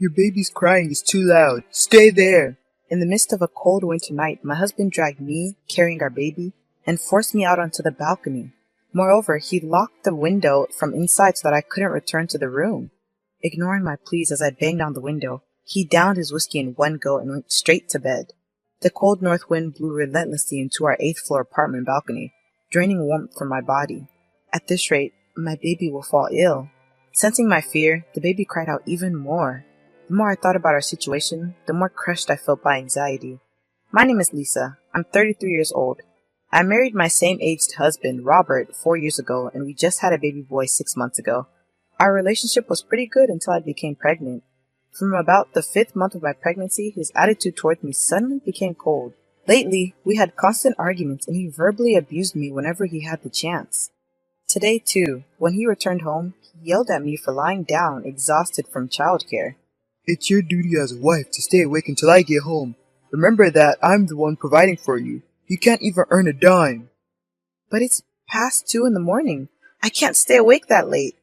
Your baby's crying is too loud. Stay there. In the midst of a cold winter night, my husband dragged me, carrying our baby, and forced me out onto the balcony. Moreover, he locked the window from inside so that I couldn't return to the room. Ignoring my pleas as I banged on the window, he downed his whiskey in one go and went straight to bed. The cold north wind blew relentlessly into our 8th-floor apartment balcony, draining warmth from my body. At this rate, my baby will fall ill. Sensing my fear, the baby cried out even more. The more I thought about our situation, the more crushed I felt by anxiety. My name is Lisa. I'm 33 years old. I married my same-aged husband, Robert, 4 years ago, and we just had a baby boy 6 months ago. Our relationship was pretty good until I became pregnant. From about the 5th month of my pregnancy, his attitude toward me suddenly became cold. Lately, we had constant arguments and he verbally abused me whenever he had the chance. Today, too, when he returned home, he yelled at me for lying down, exhausted from childcare. It's your duty as a wife to stay awake until I get home. Remember that I'm the one providing for you. You can't even earn a dime. But it's past 2 in the morning. I can't stay awake that late.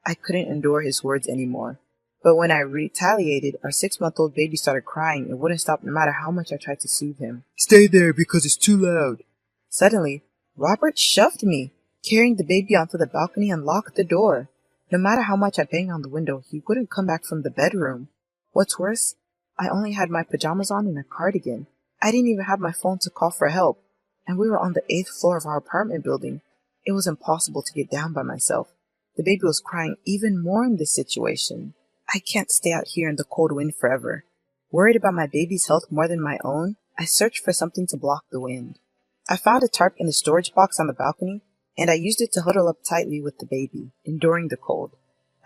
I couldn't endure his words anymore. But when I retaliated, our 6-month-old baby started crying and wouldn't stop no matter how much I tried to soothe him. Stay there because it's too loud. Suddenly, Robert shoved me, carrying the baby onto the balcony and locked the door. No matter how much I banged on the window, he wouldn't come back from the bedroom. What's worse, I only had my pajamas on and a cardigan. I didn't even have my phone to call for help, and we were on the 8th floor of our apartment building. It was impossible to get down by myself. The baby was crying even more in this situation. I can't stay out here in the cold wind forever. Worried about my baby's health more than my own, I searched for something to block the wind. I found a tarp in the storage box on the balcony, and I used it to huddle up tightly with the baby, enduring the cold.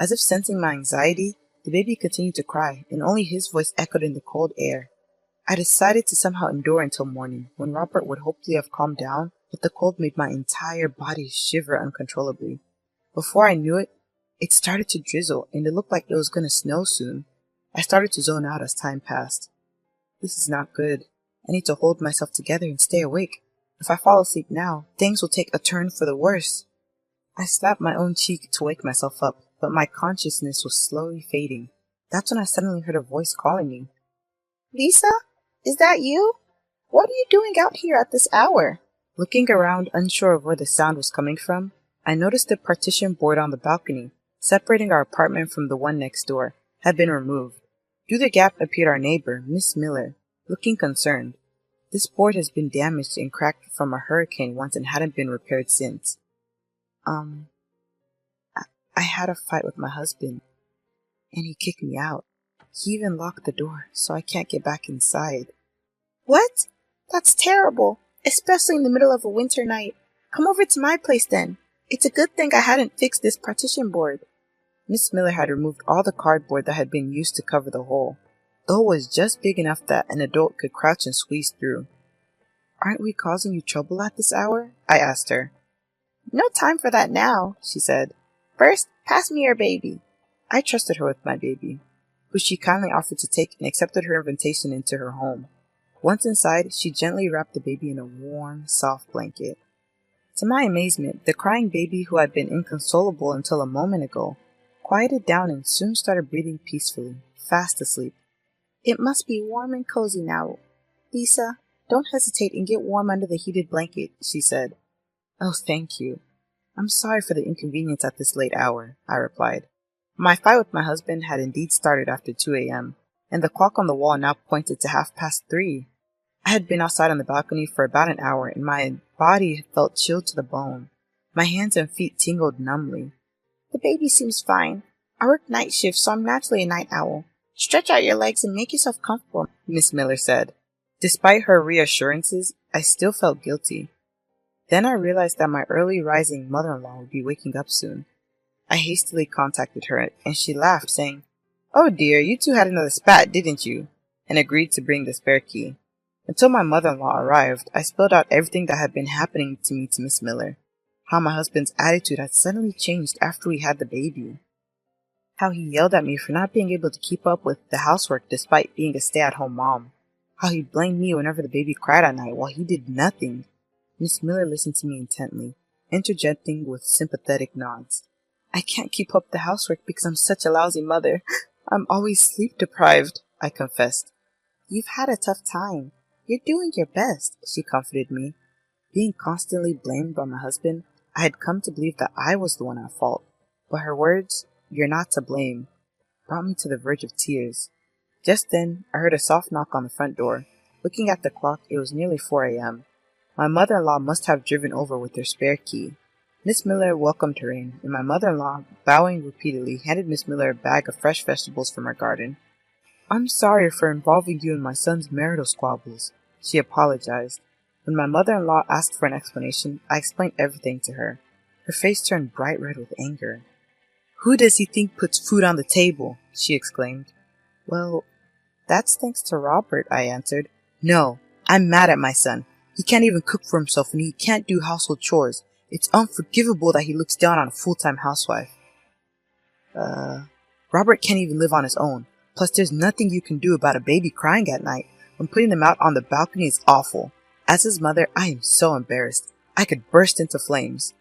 As if sensing my anxiety, the baby continued to cry, and only his voice echoed in the cold air. I decided to somehow endure until morning, when Robert would hopefully have calmed down, but the cold made my entire body shiver uncontrollably. Before I knew it, it started to drizzle, and it looked like it was going to snow soon. I started to zone out as time passed. This is not good. I need to hold myself together and stay awake. If I fall asleep now, things will take a turn for the worse. I slapped my own cheek to wake myself up, but my consciousness was slowly fading. That's when I suddenly heard a voice calling me. Lisa? Is that you? What are you doing out here at this hour? Looking around, unsure of where the sound was coming from, I noticed the partition board on the balcony, separating our apartment from the one next door, had been removed. Through the gap appeared our neighbor, Miss Miller, looking concerned. This board has been damaged and cracked from a hurricane once and hadn't been repaired since. I had a fight with my husband, and he kicked me out. He even locked the door, so I can't get back inside. What? That's terrible, especially in the middle of a winter night. Come over to my place then. It's a good thing I hadn't fixed this partition board. Miss Miller had removed all the cardboard that had been used to cover the hole. The hole was just big enough that an adult could crouch and squeeze through. Aren't we causing you trouble at this hour? I asked her. No time for that now, she said. First, pass me your baby. I trusted her with my baby, who she kindly offered to take and accepted her invitation into her home. Once inside, she gently wrapped the baby in a warm, soft blanket. To my amazement, the crying baby, who had been inconsolable until a moment ago, quieted down and soon started breathing peacefully, fast asleep. It must be warm and cozy now. Lisa, don't hesitate and get warm under the heated blanket, she said. Oh, thank you. I'm sorry for the inconvenience at this late hour, I replied. My fight with my husband had indeed started after 2 a.m., and the clock on the wall now pointed to 3:30. I had been outside on the balcony for about an hour, and my body felt chilled to the bone. My hands and feet tingled numbly. The baby seems fine. I work night shift, so I'm naturally a night owl. Stretch out your legs and make yourself comfortable, Miss Miller said. Despite her reassurances, I still felt guilty. Then I realized that my early rising mother-in-law would be waking up soon. I hastily contacted her, and she laughed, saying, Oh dear, you two had another spat, didn't you? And agreed to bring the spare key. Until my mother-in-law arrived, I spilled out everything that had been happening to me to Miss Miller. How my husband's attitude had suddenly changed after we had the baby. How he yelled at me for not being able to keep up with the housework despite being a stay-at-home mom. How he blamed me whenever the baby cried at night while he did nothing. Miss Miller listened to me intently, interjecting with sympathetic nods. I can't keep up the housework because I'm such a lousy mother. I'm always sleep deprived, I confessed. You've had a tough time. You're doing your best, she comforted me. Being constantly blamed by my husband, I had come to believe that I was the one at fault. But her words, "You're not to blame," brought me to the verge of tears. Just then, I heard a soft knock on the front door. Looking at the clock, it was nearly 4 a.m. My mother-in-law must have driven over with her spare key. Miss Miller welcomed her in, and my mother-in-law, bowing repeatedly, handed Miss Miller a bag of fresh vegetables from her garden. "I'm sorry for involving you in my son's marital squabbles," she apologized. When my mother-in-law asked for an explanation, I explained everything to her. Her face turned bright red with anger. "Who does he think puts food on the table?" she exclaimed. "Well, that's thanks to Robert," I answered. "No, I'm mad at my son. He can't even cook for himself and he can't do household chores. It's unforgivable that he looks down on a full-time housewife." Robert can't even live on his own. Plus, there's nothing you can do about a baby crying at night. When putting them out on the balcony is awful. As his mother, I am so embarrassed. I could burst into flames.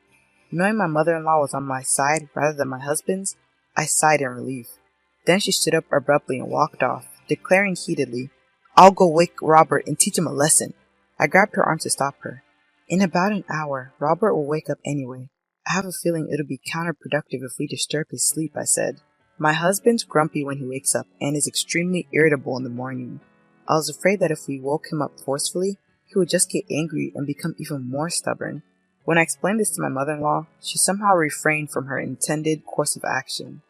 Knowing my mother-in-law was on my side rather than my husband's, I sighed in relief. Then she stood up abruptly and walked off, declaring heatedly, "I'll go wake Robert and teach him a lesson." I grabbed her arm to stop her. "In about an hour, Robert will wake up anyway. I have a feeling it'll be counterproductive if we disturb his sleep," I said. My husband's grumpy when he wakes up and is extremely irritable in the morning. I was afraid that if we woke him up forcefully, he would just get angry and become even more stubborn. When I explained this to my mother-in-law, she somehow refrained from her intended course of action.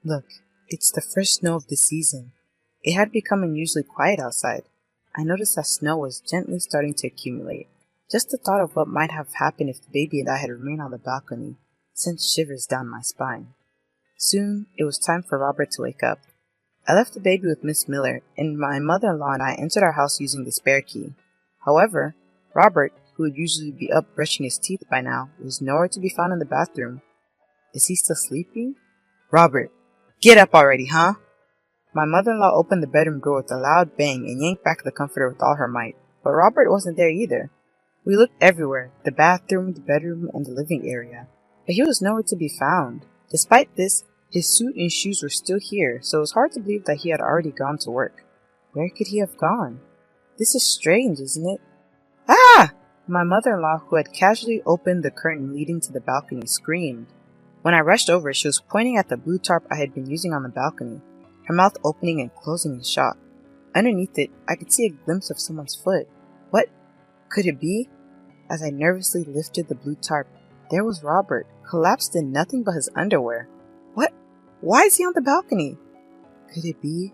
"Look, it's the first snow of the season." It had become unusually quiet outside. I noticed that snow was gently starting to accumulate. Just the thought of what might have happened if the baby and I had remained on the balcony sent shivers down my spine. Soon, it was time for Robert to wake up. I left the baby with Miss Miller, and my mother-in-law and I entered our house using the spare key. However, Robert, who would usually be up brushing his teeth by now, was nowhere to be found in the bathroom. Is he still sleeping? "Robert, get up already, huh?" My mother-in-law opened the bedroom door with a loud bang and yanked back the comforter with all her might, but Robert wasn't there either. We looked everywhere, the bathroom, the bedroom, and the living area, but he was nowhere to be found. Despite this, his suit and shoes were still here, so it was hard to believe that he had already gone to work. Where could he have gone? This is strange, isn't it? "Ah!" My mother-in-law, who had casually opened the curtain leading to the balcony, screamed. When I rushed over, she was pointing at the blue tarp I had been using on the balcony, her mouth opening and closing in shock. Underneath it, I could see a glimpse of someone's foot. What could it be? As I nervously lifted the blue tarp, there was Robert, collapsed in nothing but his underwear. What? Why is he on the balcony? Could it be?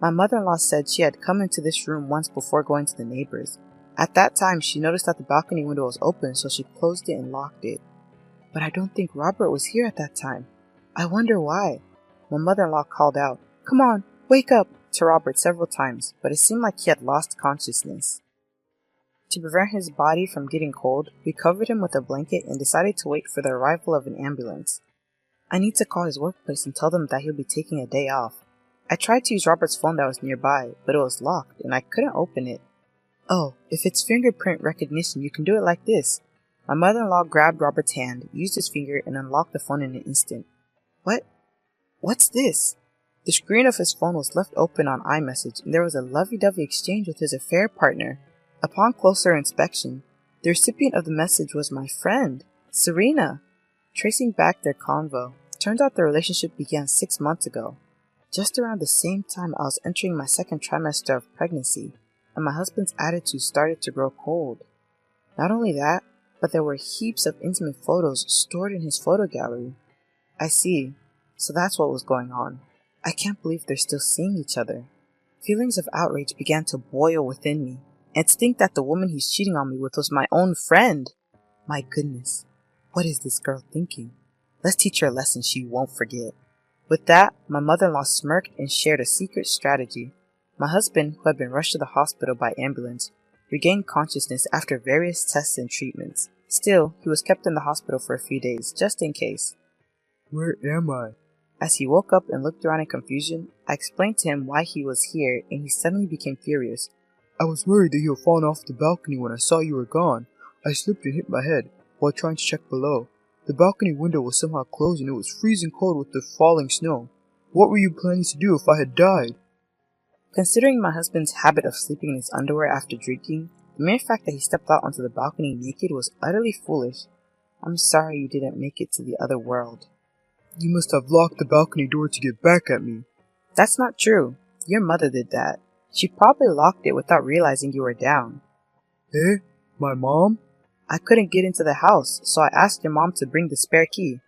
My mother-in-law said she had come into this room once before going to the neighbors. At that time, she noticed that the balcony window was open, so she closed it and locked it. But I don't think Robert was here at that time. I wonder why. My mother-in-law called out, "Come on, wake up," to Robert several times, but it seemed like he had lost consciousness. To prevent his body from getting cold, we covered him with a blanket and decided to wait for the arrival of an ambulance. I need to call his workplace and tell them that he'll be taking a day off. I tried to use Robert's phone that was nearby, but it was locked and I couldn't open it. "Oh, if it's fingerprint recognition, you can do it like this." My mother-in-law grabbed Robert's hand, used his finger, and unlocked the phone in an instant. What's this? The screen of his phone was left open on iMessage, and there was a lovey-dovey exchange with his affair partner. Upon closer inspection, the recipient of the message was my friend, Serena. Tracing back their convo, turns out the relationship began 6 months ago. Just around the same time I was entering my second trimester of pregnancy, and my husband's attitude started to grow cold. Not only that, but there were heaps of intimate photos stored in his photo gallery. I see. So that's what was going on. I can't believe they're still seeing each other. Feelings of outrage began to boil within me, and to think that the woman he's cheating on me with was my own friend. My goodness, what is this girl thinking? Let's teach her a lesson she won't forget. With that, my mother-in-law smirked and shared a secret strategy. My husband, who had been rushed to the hospital by ambulance, regained consciousness after various tests and treatments. Still, he was kept in the hospital for a few days, just in case. "Where am I?" As he woke up and looked around in confusion, I explained to him why he was here, and he suddenly became furious. "I was worried that you had fallen off the balcony when I saw you were gone. I slipped and hit my head while trying to check below. The balcony window was somehow closed and it was freezing cold with the falling snow. What were you planning to do if I had died? Considering my husband's habit of sleeping in his underwear after drinking, the mere fact that he stepped out onto the balcony naked was utterly foolish. I'm sorry you didn't make it to the other world. You must have locked the balcony door to get back at me. That's not true. Your mother did that. She probably locked it without realizing you were down. Eh? My mom? I couldn't get into the house, so I asked your mom to bring the spare key.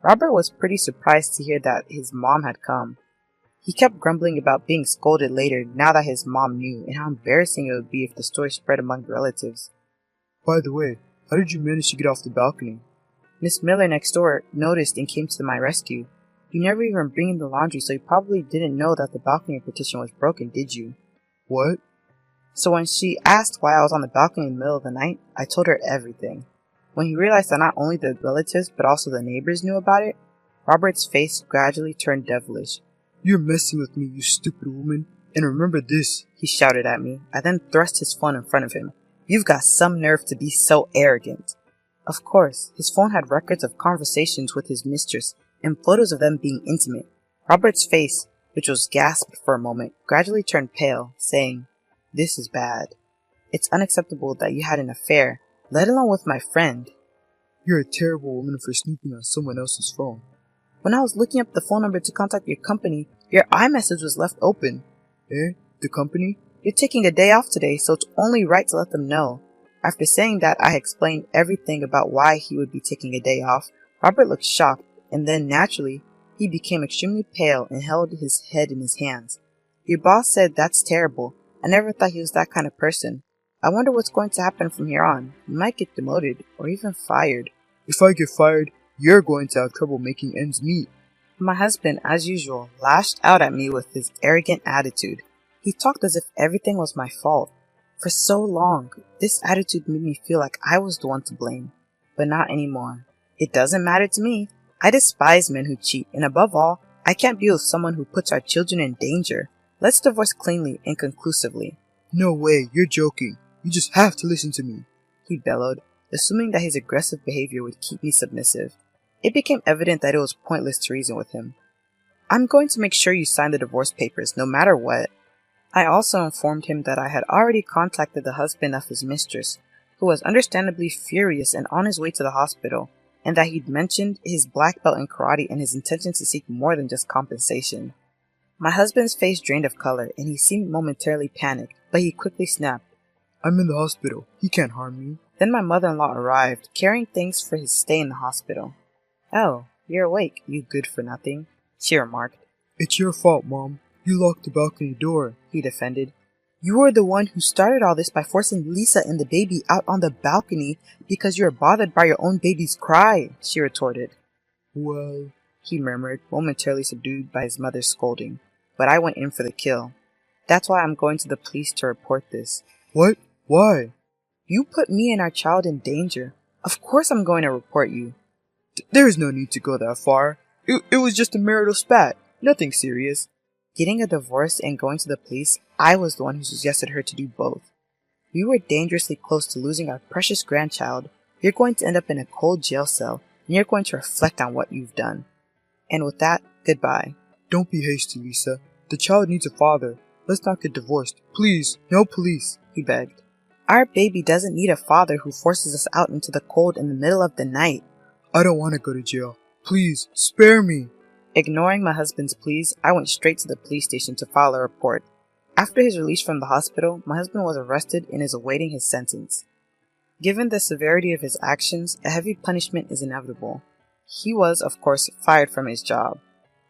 Robert was pretty surprised to hear that his mom had come. He kept grumbling about being scolded later now that his mom knew, and how embarrassing it would be if the story spread among relatives. By the way, how did you manage to get off the balcony? Miss Miller next door noticed and came to my rescue. You never even bring in the laundry, so you probably didn't know that the balcony partition was broken, did you? What? So when she asked why I was on the balcony in the middle of the night, I told her everything. When he realized that not only the relatives, but also the neighbors knew about it, Robert's face gradually turned devilish. You're messing with me, you stupid woman. And remember this, he shouted at me. I then thrust his phone in front of him. You've got some nerve to be so arrogant. Of course, his phone had records of conversations with his mistress and photos of them being intimate. Robert's face, which was gasped for a moment, gradually turned pale, saying, "This is bad. It's unacceptable that you had an affair, let alone with my friend." You're a terrible woman for snooping on someone else's phone. When I was looking up the phone number to contact your company, your iMessage was left open. Eh? The company? You're taking a day off today, so it's only right to let them know. After saying that, I explained everything about why he would be taking a day off. Robert looked shocked, and then, naturally, he became extremely pale and held his head in his hands. Your boss said that's terrible. I never thought he was that kind of person. I wonder what's going to happen from here on. You might get demoted, or even fired. If I get fired, you're going to have trouble making ends meet. My husband, as usual, lashed out at me with his arrogant attitude. He talked as if everything was my fault. For so long, this attitude made me feel like I was the one to blame. But not anymore. It doesn't matter to me. I despise men who cheat, and above all, I can't be with someone who puts our children in danger. Let's divorce cleanly and conclusively. No way, you're joking. You just have to listen to me, he bellowed, assuming that his aggressive behavior would keep me submissive. It became evident that it was pointless to reason with him. I'm going to make sure you sign the divorce papers, no matter what. I also informed him that I had already contacted the husband of his mistress, who was understandably furious and on his way to the hospital, and that he'd mentioned his black belt in karate and his intention to seek more than just compensation. My husband's face drained of color, and he seemed momentarily panicked, but he quickly snapped, I'm in the hospital. He can't harm me. Then my mother-in-law arrived, carrying things for his stay in the hospital. Oh, you're awake, you good-for-nothing, she remarked. It's your fault, Mom. You locked the balcony door, he defended. You were the one who started all this by forcing Lisa and the baby out on the balcony because you were bothered by your own baby's cry, she retorted. Well, he murmured, momentarily subdued by his mother's scolding. But I went in for the kill. That's why I'm going to the police to report this. What? Why? You put me and our child in danger. Of course I'm going to report you. There's no need to go that far. It was just a marital spat. Nothing serious. Getting a divorce and going to the police, I was the one who suggested her to do both. We were dangerously close to losing our precious grandchild. You're going to end up in a cold jail cell, and you're going to reflect on what you've done. And with that, goodbye. Don't be hasty, Lisa. The child needs a father. Let's not get divorced. Please, no police, he begged. Our baby doesn't need a father who forces us out into the cold in the middle of the night. I don't want to go to jail. Please, spare me. Ignoring my husband's pleas, I went straight to the police station to file a report. After his release from the hospital, my husband was arrested and is awaiting his sentence. Given the severity of his actions, a heavy punishment is inevitable. He was, of course, fired from his job.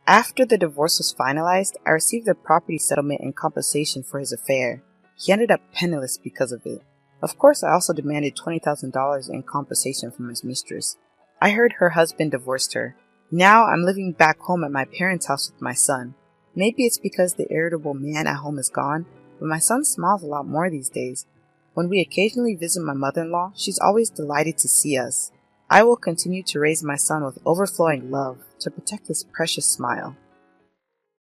After the divorce was finalized, I received a property settlement and compensation for his affair. He ended up penniless because of it. Of course, I also demanded $20,000 in compensation from his mistress. I heard her husband divorced her. Now I'm living back home at my parents' house with my son. Maybe it's because the irritable man at home is gone, but my son smiles a lot more these days. When we occasionally visit my mother-in-law, she's always delighted to see us. I will continue to raise my son with overflowing love to protect his precious smile.